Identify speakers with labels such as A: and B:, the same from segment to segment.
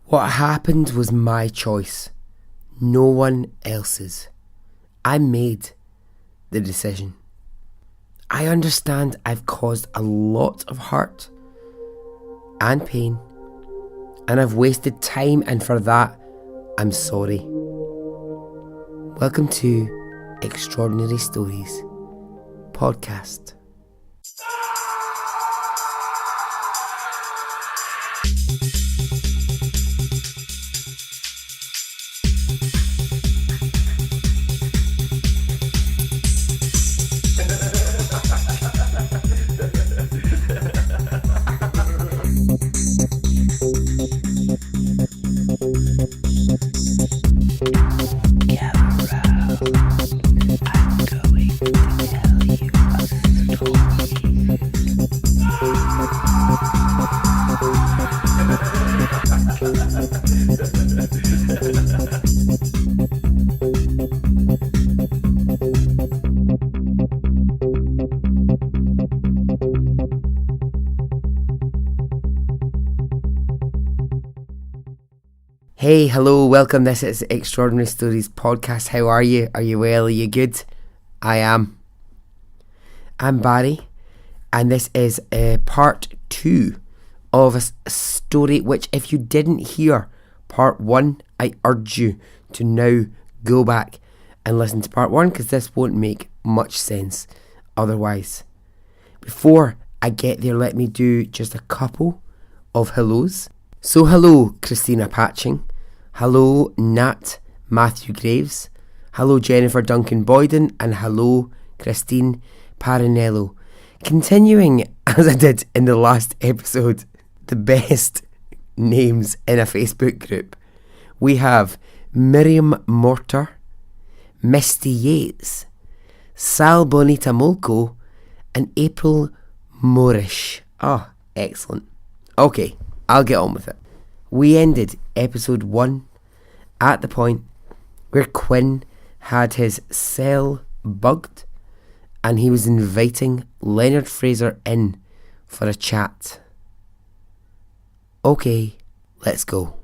A: What happened was my choice, no one else's. I made the decision. I understand I've caused a lot of hurt and pain, and I've wasted time, and for that, I'm sorry. Welcome to Extraordinary Stories podcast. Hey, hello, welcome. This is Extraordinary Stories podcast. How are you? Are you well? Are you good? I am. I'm Barry, and this is part 2 of a story which, if you didn't hear part 1, I urge you to now go back and listen to part 1, because this won't make much sense otherwise. Before I get there, let me do just a couple of hellos. So hello, Christina Patching. Hello, Nat Matthew Graves. Hello, Jennifer Duncan Boyden. And hello, Christine Parinello. Continuing, as I did in the last episode, the best names in a Facebook group. We have Miriam Mortar, Misty Yates, Sal Bonita Molko, and April Moorish. Oh, excellent. Okay, I'll get on with it. We ended episode 1 at the point where Quinn had his cell bugged and he was inviting Leonard Fraser in for a chat. Okay, let's go.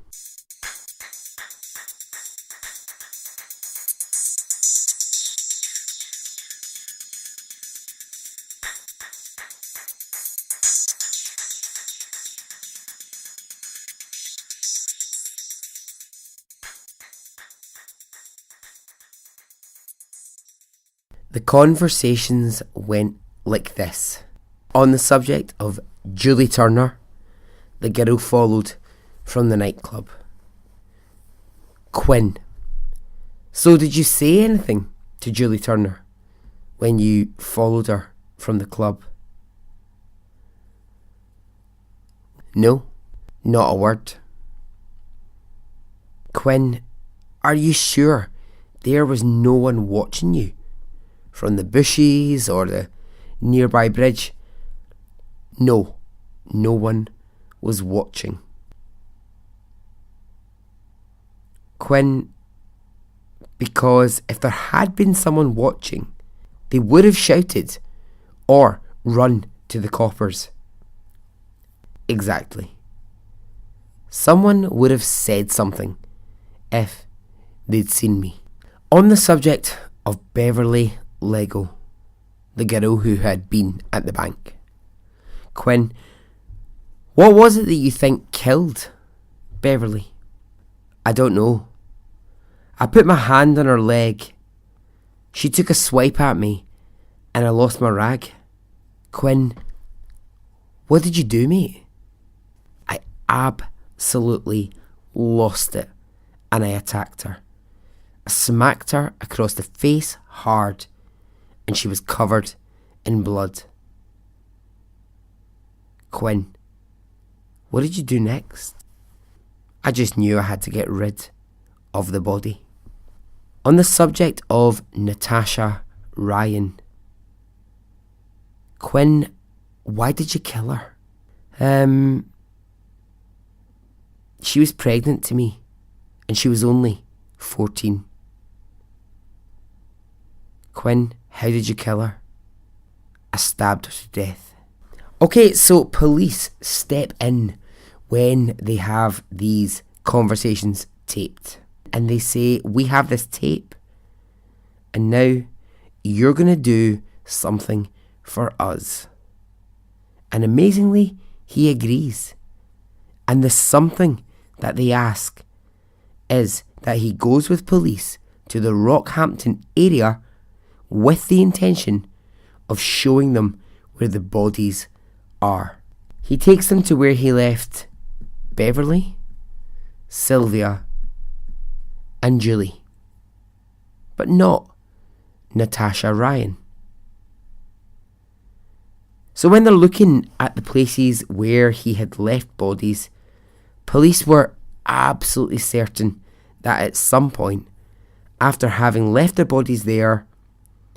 A: The conversations went like this. On the subject of Julie Turner, the girl followed from the nightclub. Quinn: so did you say anything to Julie Turner when you followed her from the club? No, not a word. Quinn: are you sure there was no one watching you from the bushes or the nearby bridge? No, no one was watching. Quinn: because if there had been someone watching, they would have shouted or run to the coppers. Exactly. Someone would have said something if they'd seen me. On the subject of Beverly Lego, the girl who had been at the bank. Quinn: what was it that you think killed Beverly? I don't know. I put my hand on her leg. She took a swipe at me and I lost my rag. Quinn: what did you do, mate? I absolutely lost it and I attacked her. I smacked her across the face hard and she was covered in blood. Quinn: what did you do next? I just knew I had to get rid of the body. On the subject of Natasha Ryan. Quinn: why did you kill her? She was pregnant to me and she was only 14. Quinn: how did you kill her? I stabbed her to death. Okay, so police step in when they have these conversations taped. And they say, we have this tape, and now you're going to do something for us. And amazingly, he agrees. And the something that they ask is that he goes with police to the Rockhampton area with the intention of showing them where the bodies are. He takes them to where he left Beverly, Sylvia, and Julie, but not Natasha Ryan. So when they're looking at the places where he had left bodies, police were absolutely certain that at some point, after having left the bodies there,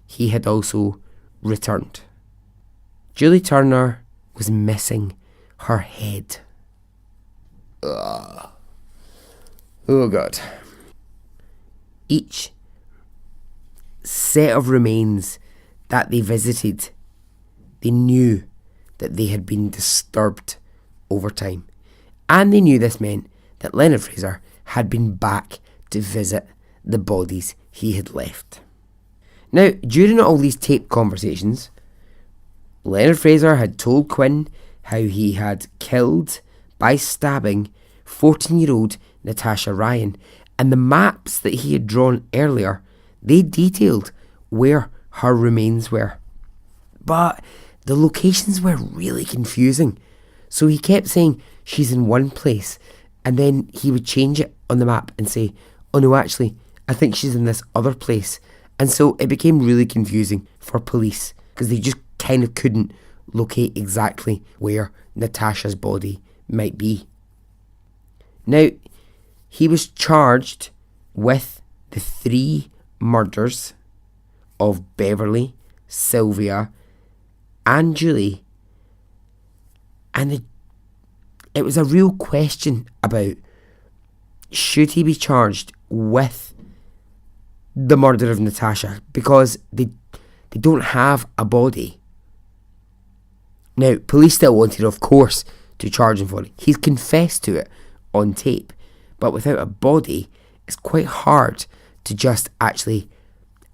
A: he had also returned. Julie Turner was missing her head. Ugh. Oh God. Each set of remains that they visited, they knew that they had been disturbed over time. And they knew this meant that Leonard Fraser had been back to visit the bodies he had left. Now, during all these taped conversations, Leonard Fraser had told Quinn how he had killed, by stabbing, 14-year-old Natasha Ryan, and the maps that he had drawn earlier, they detailed where her remains were. But the locations were really confusing, so he kept saying she's in one place, and then he would change it on the map and say, oh no, actually, I think she's in this other place. And so it became really confusing for police, because they just kind of couldn't locate exactly where Natasha's body might be. Now, he was charged with the 3 murders of Beverly, Sylvia, and Julie, and it was a real question about should he be charged with the murder of Natasha, because they don't have a body. Now, police still wanted, of course, to charge him for it. He's confessed to it on tape, but without a body, it's quite hard to just actually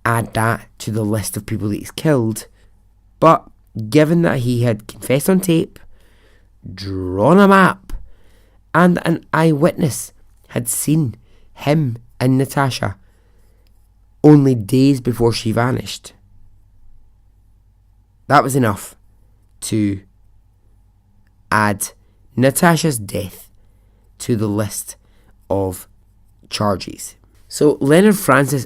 A: add that to the list of people that he's killed. But given that he had confessed on tape, drawn a map, and an eyewitness had seen him and Natasha only days before she vanished, that was enough to add Natasha's death to the list of charges. So Leonard Francis,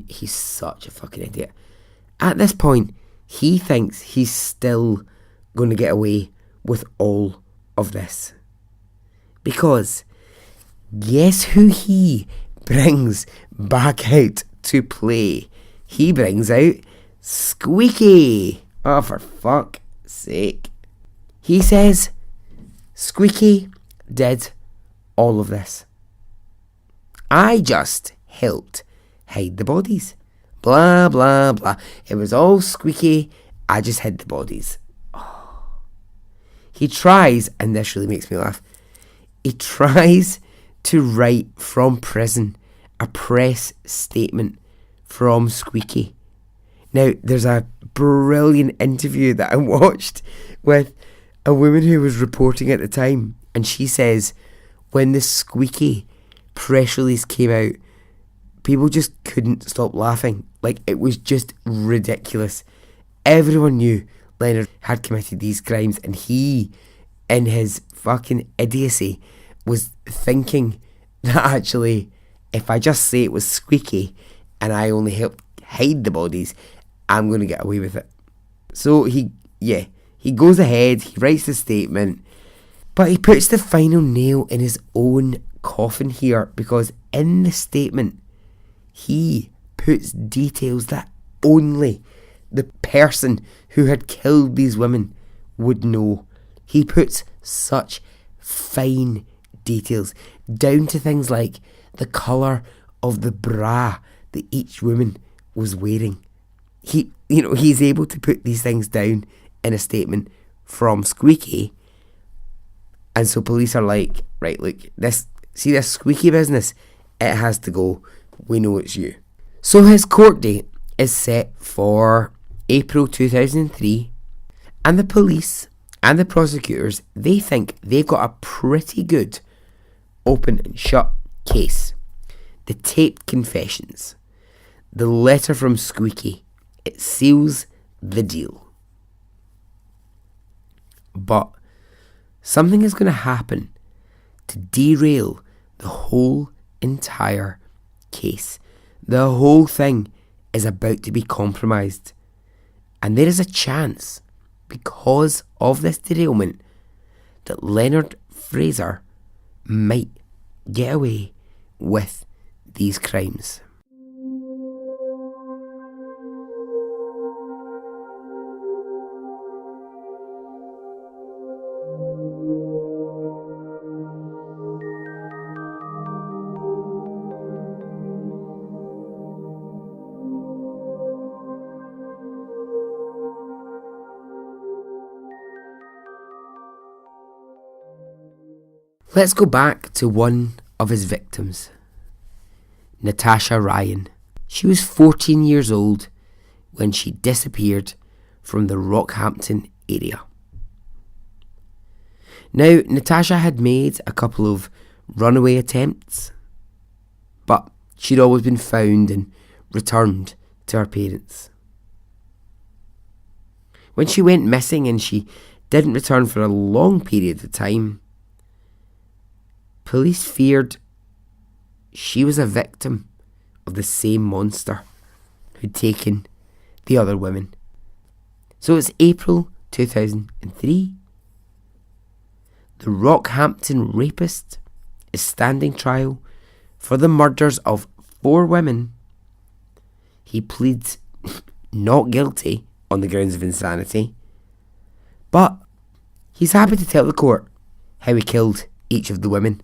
A: he's such a fucking idiot. At this point, he thinks he's still going to get away with all of this. Because guess who he brings back out to play? He brings out Squeaky. Oh, for fuck's sake. He says Squeaky did all of this. I just helped hide the bodies. Blah, blah, blah. It was all Squeaky. I just hid the bodies. Oh. He tries, and this really makes me laugh, he tries to write from prison a press statement from Squeaky. Now, there's a brilliant interview that I watched with a woman who was reporting at the time, and she says when the Squeaky press release came out, people just couldn't stop laughing. Like, it was just ridiculous. Everyone knew Leonard had committed these crimes, and he, in his fucking idiocy, was thinking that actually, if I just say it was Squeaky and I only helped hide the bodies, I'm going to get away with it. So he goes ahead, he writes the statement, but he puts the final nail in his own coffin here, because in the statement he puts details that only the person who had killed these women would know. He puts such fine details, down to things like the colour of the bra that each woman was wearing. He's able to put these things down in a statement from Squeaky, and so police are like, right, look, this See this squeaky business? It has to go. We know it's you. So his court date is set for April 2003, and the police and the prosecutors, they think they've got a pretty good open and shut case. The taped confessions, the letter from Squeaky, it seals the deal. But something is going to happen to derail the whole entire case. The whole thing is about to be compromised. And there is a chance, because of this derailment, that Leonard Fraser might get away with these crimes. Let's go back to one of his victims, Natasha Ryan. She was 14 years old when she disappeared from the Rockhampton area. Now, Natasha had made a couple of runaway attempts, but she'd always been found and returned to her parents. When she went missing and she didn't return for a long period of time, police feared she was a victim of the same monster who'd taken the other women. So it's April 2003. The Rockhampton rapist is standing trial for the murders of 4 women. He pleads not guilty on the grounds of insanity, but he's happy to tell the court how he killed each of the women.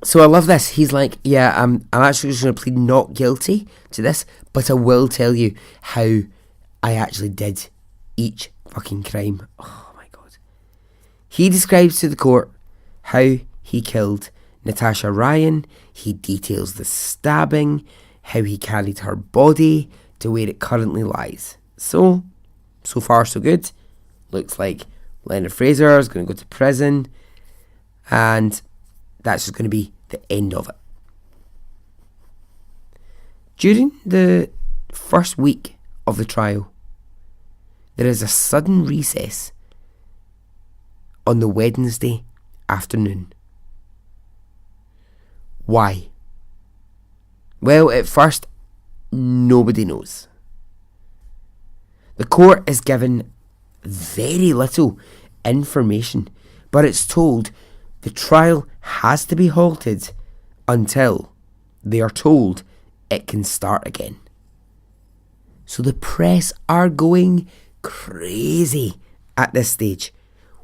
A: So I love this. He's like, yeah, I'm actually just going to plead not guilty to this, but I will tell you how I actually did each fucking crime. Oh my God. He describes to the court how he killed Natasha Ryan. He details the stabbing, how he carried her body to where it currently lies. So far so good. Looks like Leonard Fraser is going to go to prison, and that's just going to be the end of it. During the first week of the trial, there is a sudden recess on the Wednesday afternoon. Why? Well, at first, nobody knows. The court is given very little information, but it's told the trial has to be halted until they are told it can start again. So the press are going crazy at this stage.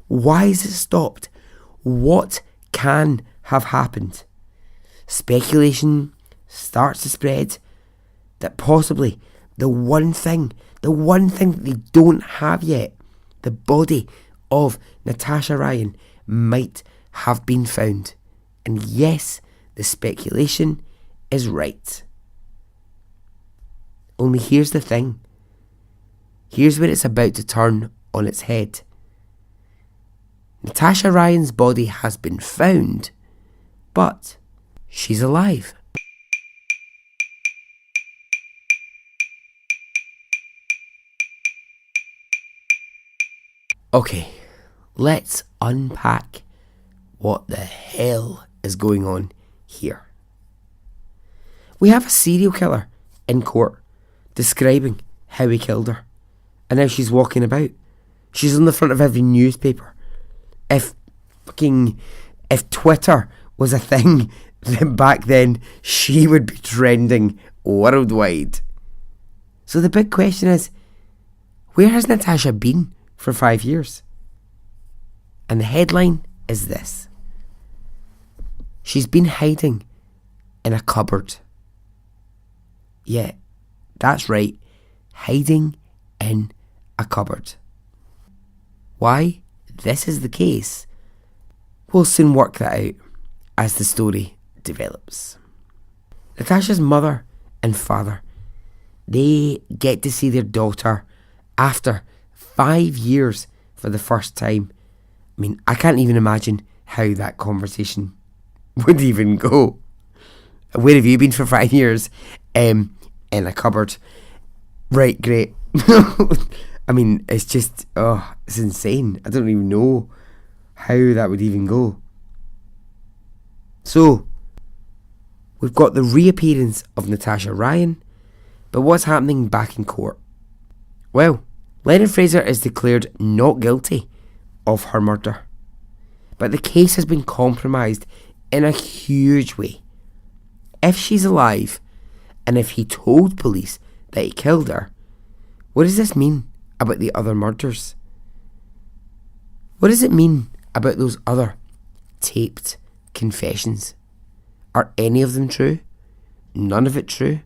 A: Why is it stopped? What can have happened? Speculation starts to spread that possibly the one thing that they don't have yet, the body of Natasha Ryan, might have been found. And yes, the speculation is right. Only here's the thing. Here's where it's about to turn on its head. Natasha Ryan's body has been found, but she's alive. Okay, let's unpack what the hell is going on here. We have a serial killer in court describing how he killed her, and now she's walking about. She's on the front of every newspaper. If Twitter was a thing, then back then she would be trending worldwide. So the big question is, where has Natasha been for 5 years? And the headline is this: she's been hiding in a cupboard. Yeah, that's right, hiding in a cupboard. Why this is the case? We'll soon work that out as the story develops. Natasha's mother and father, they get to see their daughter after 5 years for the first time. I mean, I can't even imagine how that conversation would even go. Where have you been for 5 years? In a cupboard. Right, great. I mean, it's just, it's insane. I don't even know how that would even go. So, we've got the reappearance of Natasha Ryan, but what's happening back in court? Well, Leonard Fraser is declared not guilty of her murder, but the case has been compromised in a huge way. If she's alive, and if he told police that he killed her, what does this mean about the other murders? What does it mean about those other taped confessions? Are any of them true? None of it true?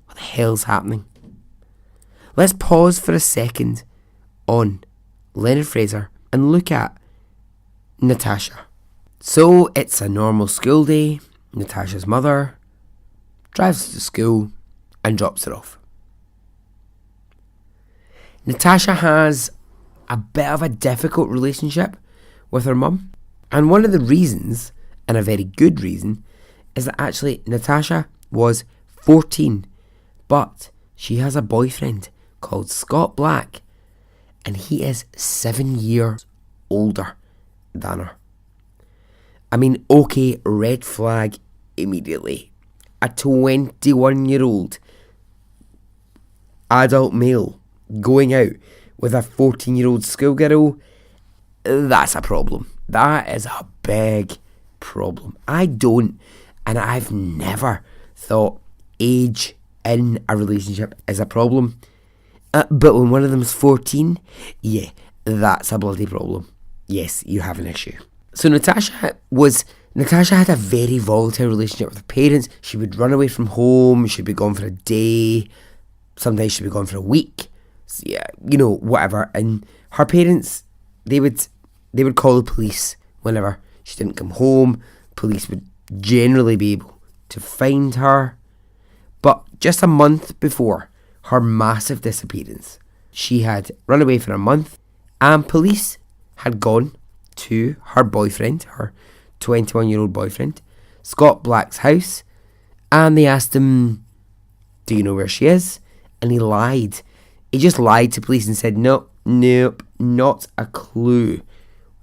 A: What the hell's happening? Let's pause for a second on Leonard Fraser and look at Natasha. So it's a normal school day. Natasha's mother drives her to school and drops her off. Natasha has a bit of a difficult relationship with her mum, and one of the reasons, and a very good reason, is that actually Natasha was 14, but she has a boyfriend called Scott Black, and he is 7 years older than her. I mean, okay, red flag immediately. A 21-year-old adult male going out with a 14-year-old schoolgirl, that's a problem. That is a big problem. I've never thought age in a relationship is a problem. But when one of them is 14, yeah, that's a bloody problem. Yes, you have an issue. So Natasha had a very volatile relationship with her parents. She would run away from home. She'd be gone for a day. Sometimes she'd be gone for a week. So yeah, whatever. And her parents, they would call the police whenever she didn't come home. Police would generally be able to find her. But just a month before her massive disappearance, she had run away for a month, and police had gone to her boyfriend, her 21-year-old boyfriend, Scott Black's house, and they asked him, "Do you know where she is?" And he lied. He just lied to police and said, nope, not a clue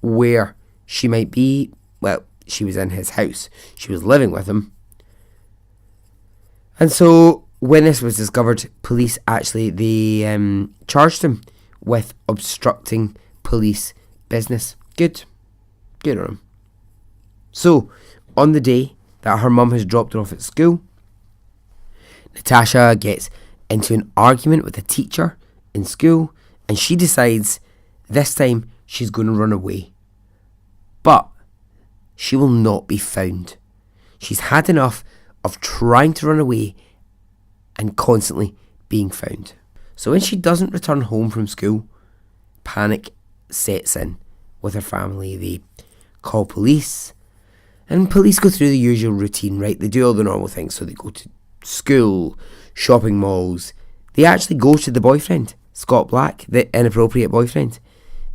A: where she might be. Well, she was in his house. She was living with him. And so when this was discovered, police actually, they charged him with obstructing police business. Good on him. So, on the day that her mum has dropped her off at school, Natasha gets into an argument with a teacher in school, and she decides this time she's going to run away. But she will not be found. She's had enough of trying to run away and constantly being found. So when she doesn't return home from school, panic sets in with her family. They call police, and police go through the usual routine, right? They do all the normal things. So they go to school, shopping malls. They actually go to the boyfriend, Scott Black, the inappropriate boyfriend.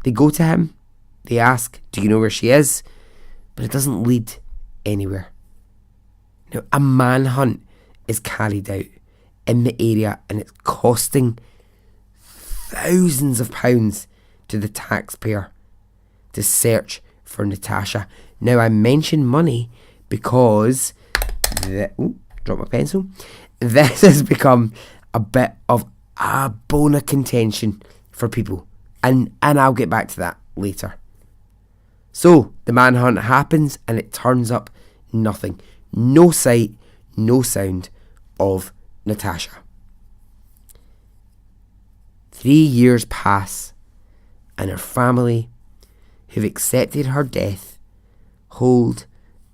A: They go to him. They ask, "Do you know where she is?" But it doesn't lead anywhere. Now, a manhunt is carried out in the area, and it's costing thousands of pounds to the taxpayer to search for Natasha. Now, I mention money because drop my pencil. This has become a bit of a bone of contention for people, and I'll get back to that later. So the manhunt happens, and it turns up nothing. No sight, no sound of Natasha. 3 years pass, and her family, who've accepted her death, hold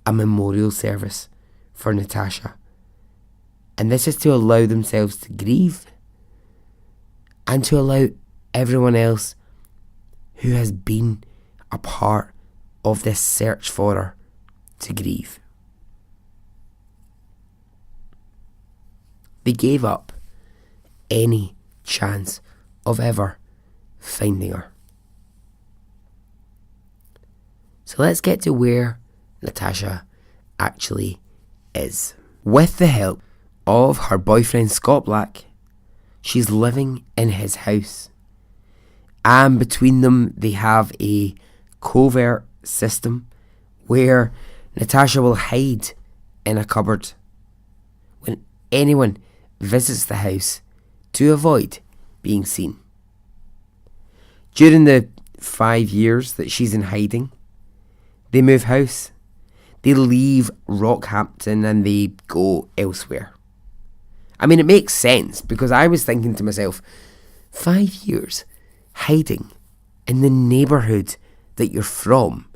A: a memorial service for Natasha. And this is to allow themselves to grieve, and to allow everyone else who has been a part of this search for her to grieve. They gave up any chance of ever finding her. So let's get to where Natasha actually is. With the help of her boyfriend Scott Black, she's living in his house. And between them, they have a covert system where Natasha will hide in a cupboard when anyone visits the house to avoid being seen. During the 5 years that she's in hiding, they move house. They leave Rockhampton and they go elsewhere. I mean, it makes sense because I was thinking to myself, 5 years hiding in the neighbourhood that you're from.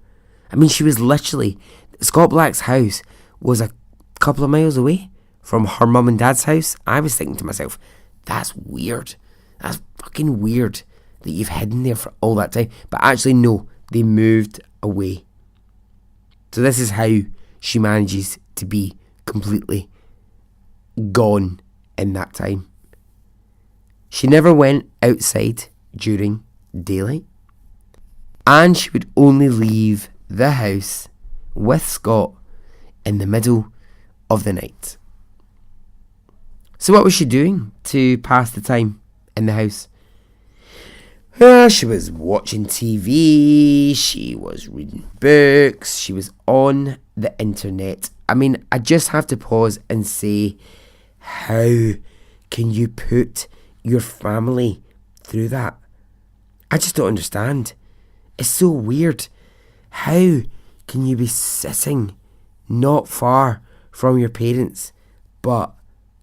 A: I mean, she was literally, Scott Black's house was a couple of miles away from her mum and dad's house. I was thinking to myself, that's weird. That's fucking weird that you've hidden there for all that time. But actually, no, they moved away. So this is how she manages to be completely gone in that time. She never went outside during daylight. And she would only leave the house with Scott in the middle of the night. So what was she doing to pass the time in the house? She was watching TV, she was reading books, she was on the internet. I mean, I just have to pause and say, how can you put your family through that? I just don't understand. It's so weird. How can you be sitting not far from your parents, but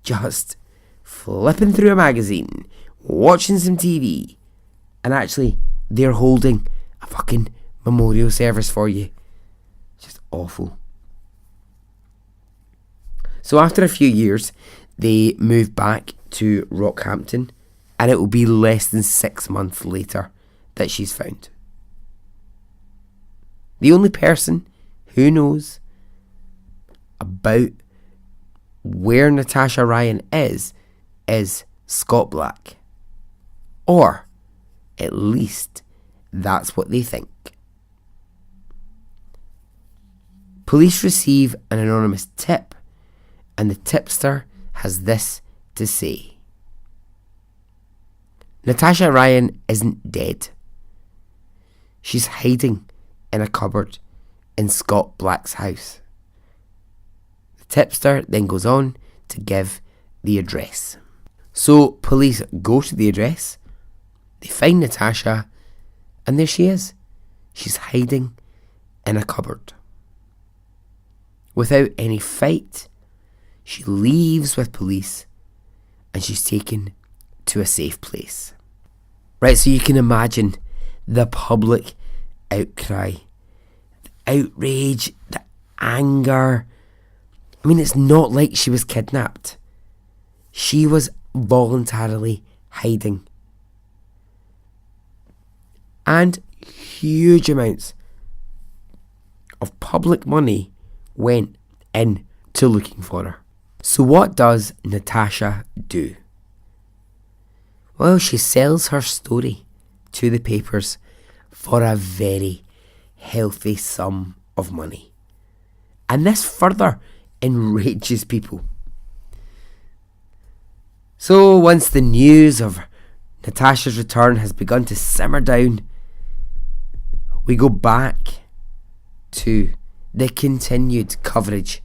A: just flipping through a magazine, watching some TV, and actually they're holding a fucking memorial service for you? Just awful. So after a few years, they moved back to Rockhampton, and it will be less than 6 months later that she's found. The only person who knows about where Natasha Ryan is Scott Black. Or at least that's what they think. Police receive an anonymous tip, and the tipster has this to say. Natasha Ryan isn't dead. She's hiding in a cupboard in Scott Black's house. The tipster then goes on to give the address. So police go to the address, they find Natasha, and there she is. She's hiding in a cupboard. Without any fight, she leaves with police and she's taken to a safe place. Right, so you can imagine the public outcry, the outrage, the anger. I mean, it's not like she was kidnapped. She was voluntarily hiding. And huge amounts of public money went into looking for her. So what does Natasha do? Well, she sells her story to the papers for a very healthy sum of money. And this further enrages people. So once the news of Natasha's return has begun to simmer down, we go back to the continued coverage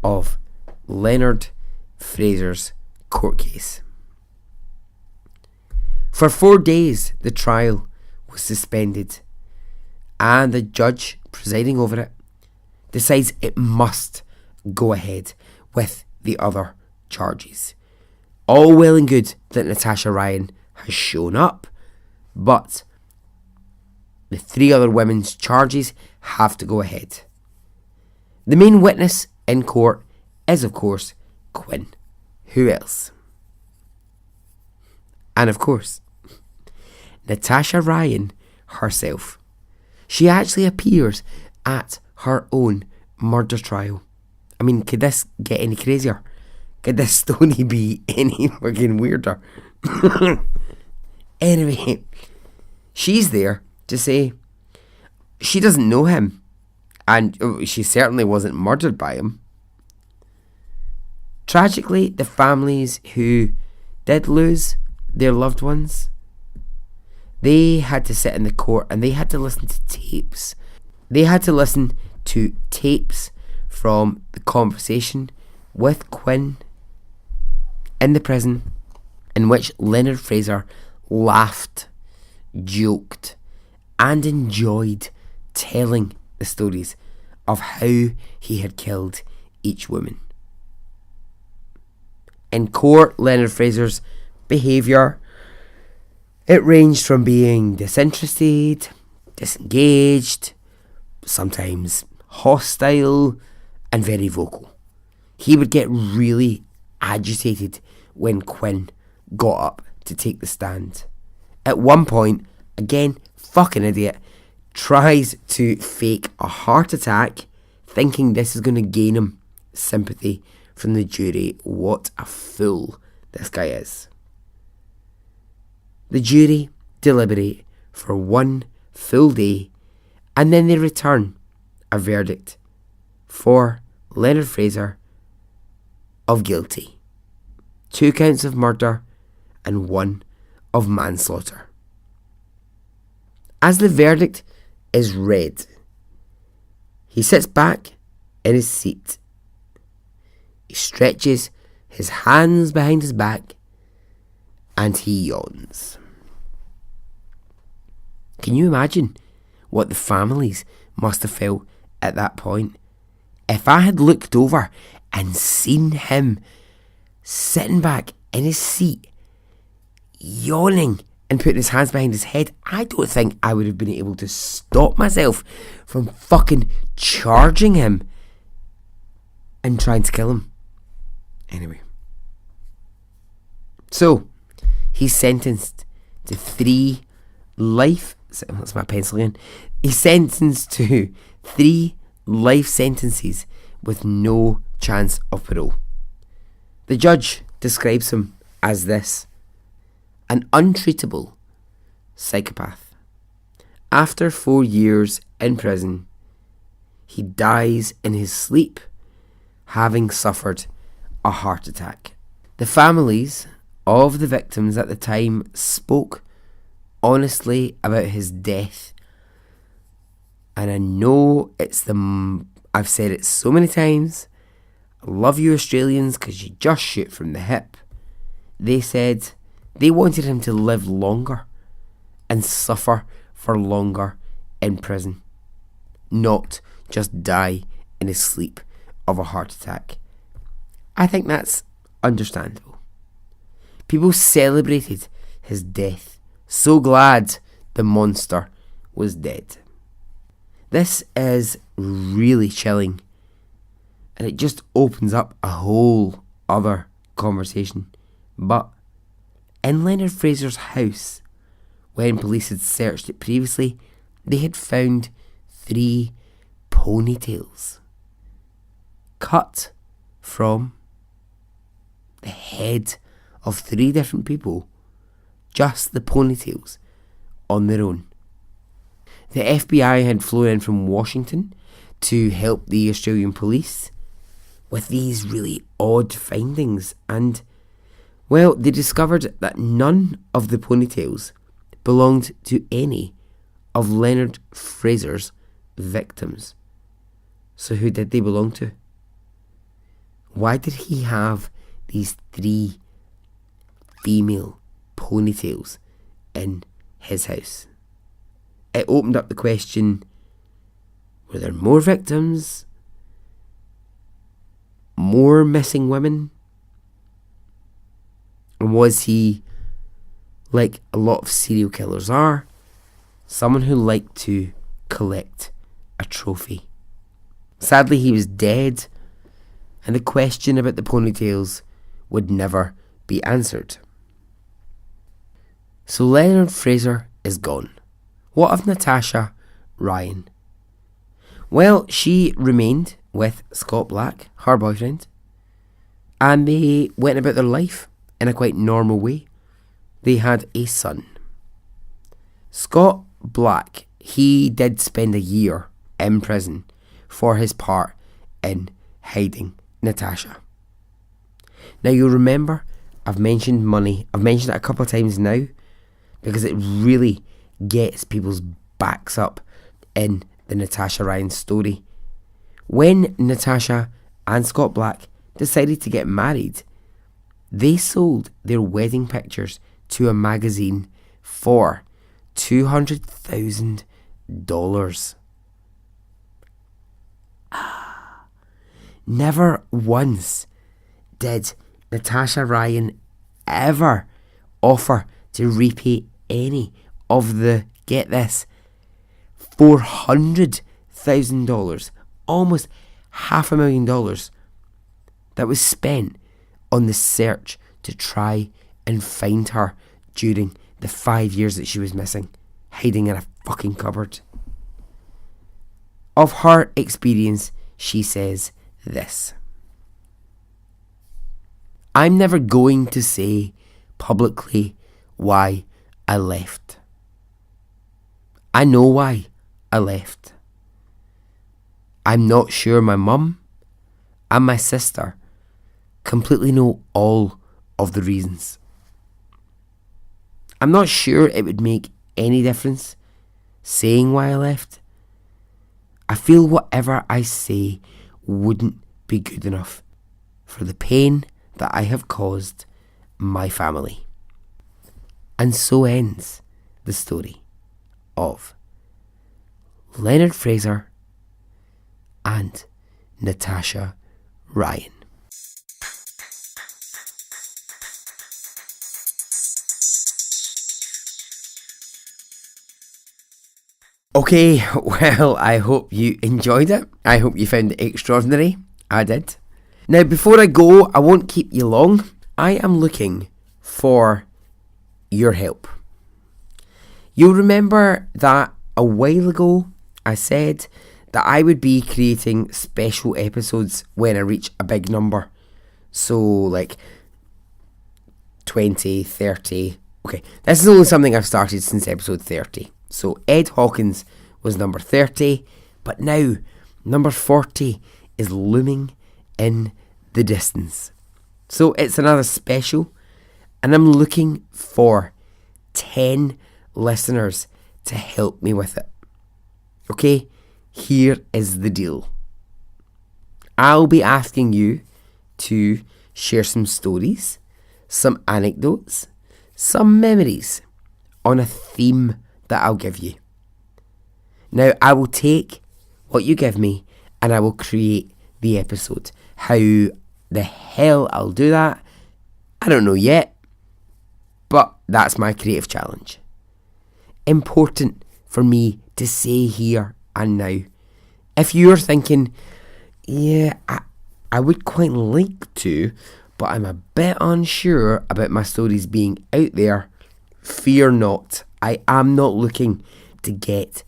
A: of Leonard Fraser's court case. For 4 days, the trial was suspended, and the judge presiding over it decides it must go ahead with the other charges. All well and good that Natasha Ryan has shown up, but the 3 other women's charges have to go ahead. The main witness in court is, of course, Quinn. Who else? And of course, Natasha Ryan herself. She actually appears at her own murder trial. I mean, could this get any crazier? Could this story be any fucking weirder? Anyway, she's there to say she doesn't know him, and she certainly wasn't murdered by him. Tragically, the families who did lose their loved ones, they had to sit in the court and they had to listen to tapes. They had to listen to tapes from the conversation with Quinn in the prison, in which Leonard Fraser laughed, joked, and enjoyed telling the stories of how he had killed each woman. In court, Leonard Fraser's behaviour, it ranged from being disinterested, disengaged, sometimes hostile, and very vocal. He would get really agitated when Quinn got up to take the stand. At one point, again, fucking idiot, tries to fake a heart attack, thinking this is going to gain him sympathy from the jury. What a fool this guy is. The jury deliberate for one full day, and then they return a verdict for Leonard Fraser of guilty. 2 counts of murder and 1 of manslaughter. As the verdict is read, he sits back in his seat. He stretches his hands behind his back and he yawns. Can you imagine what the families must have felt at that point? If I had looked over and seen him sitting back in his seat, yawning and putting his hands behind his head, I don't think I would have been able to stop myself from fucking charging him and trying to kill him. Anyway. So, he's sentenced to 3 life... That's my pencil again. He's sentenced to 3 life sentences with no chance of parole. The judge describes him as this: an untreatable psychopath. After 4 years in prison, he dies in his sleep, having suffered a heart attack. The families of the victims at the time spoke honestly about his death, and I know I've said it so many times, I love you Australians because you just shoot from the hip. They said they wanted him to live longer and suffer for longer in prison, not just die in his sleep of a heart attack. I think that's understandable. People celebrated his death, so glad the monster was dead. This is really chilling, and it just opens up a whole other conversation. But in Leonard Fraser's house, when police had searched it previously, they had found 3 ponytails cut from the head of 3 different people, just the ponytails on their own. The FBI had flown in from Washington to help the Australian police with these really odd findings, and well, they discovered that none of the ponytails belonged to any of Leonard Fraser's victims. So who did they belong to? Why did he have these 3 female ponytails in his house? It opened up the question, were there more victims? More missing women? And was he, like a lot of serial killers are, someone who liked to collect a trophy? Sadly, he was dead, and the question about the ponytails would never be answered. So Leonard Fraser is gone. What of Natasha Ryan? Well, she remained with Scott Black, her boyfriend, and they went about their life in a quite normal way. They had a son. Scott Black, he did spend a year in prison for his part in hiding Natasha. Now you'll remember I've mentioned money. I've mentioned it a couple of times now because it really gets people's backs up in the Natasha Ryan story. When Natasha and Scott Black decided to get married, they sold their wedding pictures to a magazine for $200,000. Never once did Natasha Ryan ever offer to repay any of the, get this, $400,000, almost $500,000 that was spent on the search to try and find her during the 5 years that she was missing, hiding in a fucking cupboard. Of her experience, she says this: I'm never going to say publicly why I left. I know why I left. I'm not sure my mum and my sister completely know all of the reasons. I'm not sure it would make any difference saying why I left. I feel whatever I say wouldn't be good enough for the pain that I have caused my family. And so ends the story of Leonard Fraser and Natasha Ryan. Okay, well, I hope you enjoyed it. I hope you found it extraordinary. I did. Now, before I go, I won't keep you long. I am looking for your help. You'll remember that a while ago I said that I would be creating special episodes when I reach a big number. So, like 20, 30. Okay, this is only something I've started since episode 30. So Ed Hawkins was number 30, but now number 40 is looming in the distance. So it's another special, and I'm looking for 10 listeners to help me with it. Okay, here is the deal. I'll be asking you to share some stories, some anecdotes, some memories on a theme that I'll give you. Now, I will take what you give me and I will create the episode. How the hell I'll do that, I don't know yet, but that's my creative challenge. Important for me to say here and now. If you're thinking, yeah, I would quite like to, but I'm a bit unsure about my stories being out there, fear not. I am not looking to get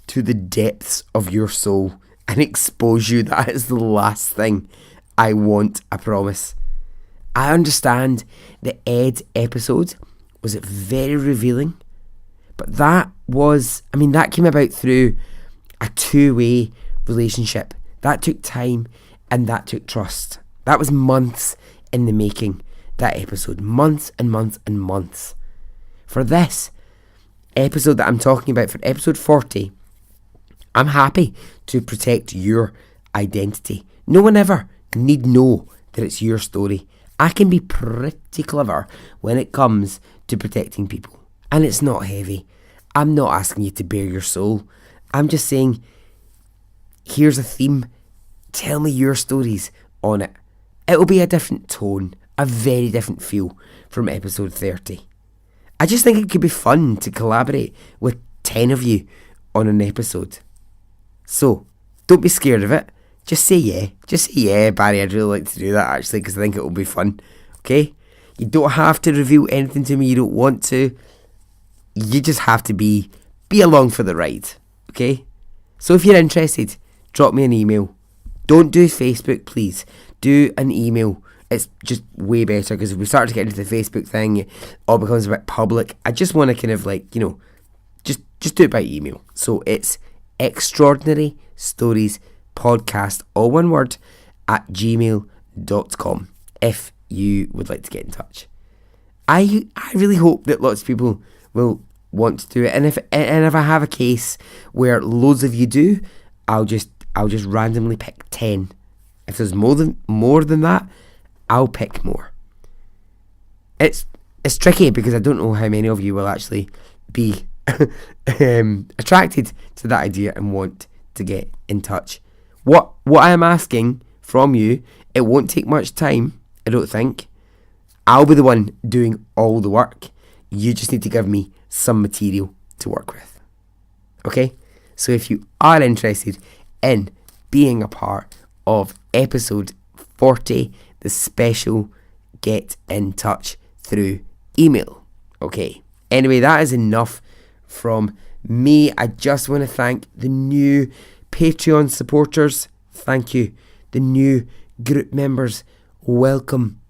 A: to the depths of your soul and expose you. That is the last thing I want, I promise. I understand the Ed episode was very revealing, but that came about through a two-way relationship. That took time and that took trust. That was months in the making, that episode. Months and months and months. For this episode that I'm talking about, for episode 40, I'm happy to protect your identity. No one ever need know that it's your story. I can be pretty clever when it comes to protecting people. And it's not heavy. I'm not asking you to bare your soul. I'm just saying, here's a theme. Tell me your stories on it. It will be a different tone, a very different feel from episode 30. I just think it could be fun to collaborate with 10 of you on an episode. So, don't be scared of it. Just say yeah. Just say yeah, Barry, I'd really like to do that actually, because I think it will be fun. Okay? You don't have to reveal anything to me you don't want to. You just have to be along for the ride. Okay? So if you're interested, drop me an email. Don't do Facebook, please. Do an email. It's just way better, because if we start to get into the Facebook thing, it all becomes a bit public. I just want to kind of like, just do it by email. So it's Extraordinary Stories Podcast, all one word, at gmail.com if you would like to get in touch. I really hope that lots of people will want to do it, and if I have a case where loads of you do, I'll just randomly pick 10. If there's more than that, I'll pick more. It's tricky because I don't know how many of you will actually be attracted to that idea and want to get in touch. What I am asking from you, it won't take much time, I don't think. I'll be the one doing all the work. You just need to give me some material to work with. Okay? So if you are interested in being a part of episode 40, the special, get in touch through email. Okay. Anyway, that is enough from me. I just want to thank the new Patreon supporters. Thank you. The new group members. Welcome.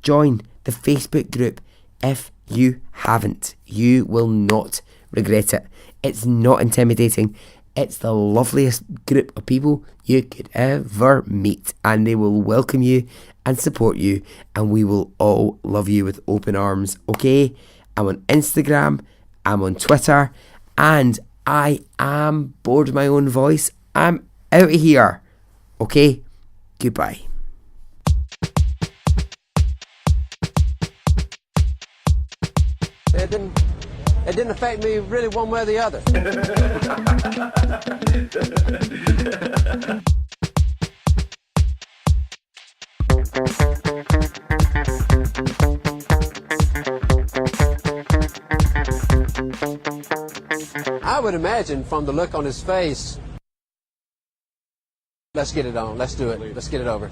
A: Join the Facebook group if you haven't. You will not regret it. It's not intimidating. It's the loveliest group of people you could ever meet, and they will welcome you and support you, and we will all love you with open arms. Okay? I'm on Instagram, I'm on Twitter, and I am bored of my own voice. I'm out of here. Okay? Goodbye.
B: It didn't affect me really one way or the other. I would imagine from the look on his face, let's get it on, let's do it, let's get it over.